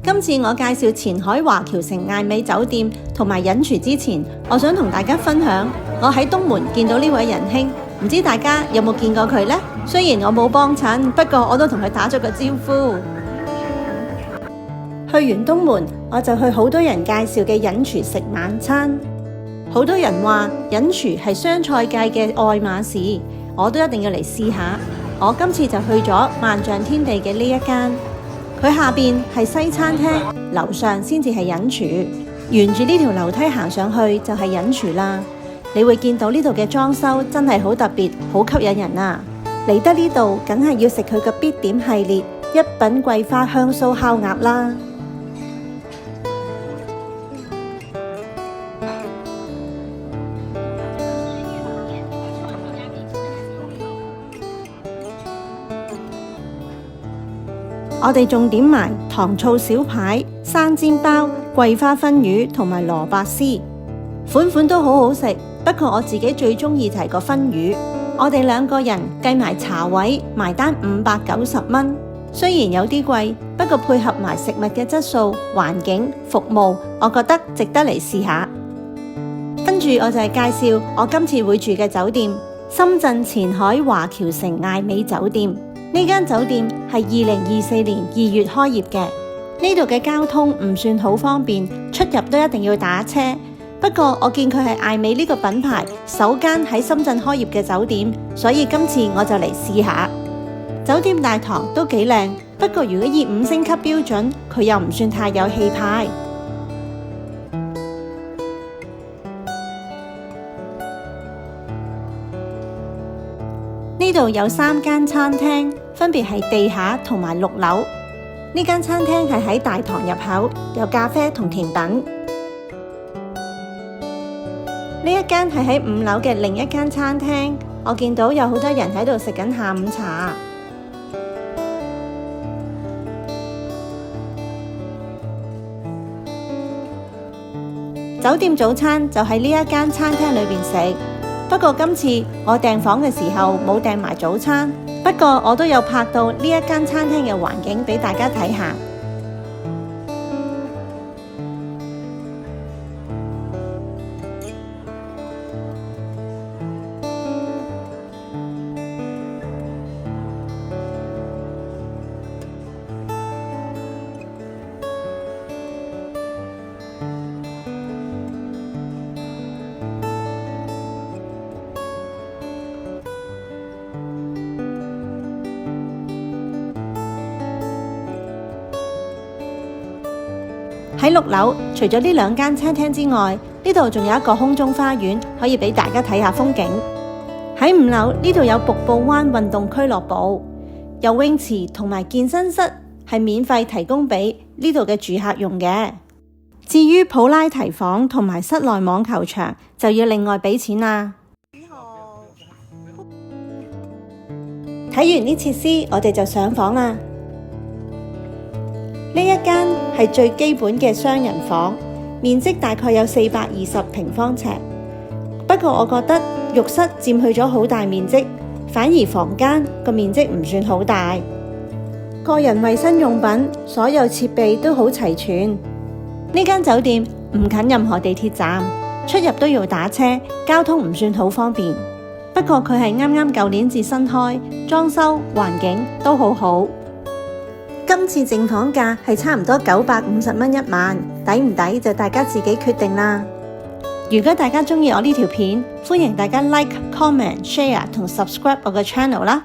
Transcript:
今次我介紹前海華僑城艾美酒店同埋隱廚之前，我想同大家分享我喺東門見到呢位仁兄，唔知大家有冇見過佢呢？雖然我冇幫襯，不過我都同佢打咗個招呼。去完東門，我就去好多人介紹嘅隱廚食晚餐。好多人話隱廚係湘菜界嘅愛馬仕，我都一定要嚟試下。我今次就去咗萬象天地嘅呢一間。佢下邊係西餐廳，樓上先至係隱廚。沿住呢條樓梯行上去就係隱廚啦。你會見到呢度嘅裝修真係好特別，好吸引人啊！嚟得呢度，梗係要食佢嘅必點系列一品桂花香酥烤鴨啦。我哋仲點埋糖醋小排、生煎包、桂花燻魚同埋蘿蔔絲，款款都好好食。不過我自己最中意就係個燻魚。我哋兩個人計埋茶位，埋單590蚊。雖然有啲貴，不過配合埋食物嘅質素、環境、服務，我覺得值得嚟試下。跟住我就係介紹我今次會住嘅酒店——深圳前海華僑城艾美酒店。呢間酒店係2024年2月開業嘅，呢度嘅交通唔算好方便，出入都一定要打車。不過我見佢係艾美呢個品牌首間喺深圳開業嘅酒店，所以今次我就嚟試下。酒店大堂都幾靚，不過如果以5星級標準，佢又唔算太有氣派。呢度有3間餐廳，分別係地下同埋6樓。呢間餐廳係喺大堂入口，有咖啡同甜品。呢一間係喺5樓嘅另一間餐廳，我見到有好多人喺度食緊下午茶。酒店早餐就喺呢一間餐廳裏邊食。不過今次我訂房嘅時候冇訂埋早餐，不過我都有拍到呢一間餐廳嘅環境俾大家睇下。喺6樓，除咗呢2間餐廳之外，呢度仲有一個空中花園，可以俾大家睇下風景。喺5樓呢度有瀑布灣運動俱樂部、游泳池同埋健身室，係免費提供俾呢度嘅住客用嘅。至於普拉提房同埋室內網球場，就要另外俾錢啦。睇完啲設施，我哋就上房啦。呢一間係最基本嘅雙人房，面積大概有420平方尺。不過我覺得浴室佔去咗好大面積，反而房間個面積唔算好大。個人衛生用品，所有設備都好齊全。呢間酒店唔近任何地鐵站，出入都要打車，交通唔算好方便。不過佢係啱啱舊年至新開，裝修環境都好好。今次淨房價係差唔多950蚊1晚，抵唔抵就大家自己決定啦。如果大家鍾意我呢條片，歡迎大家 like、comment、share 同 subscribe 我嘅 channel 啦。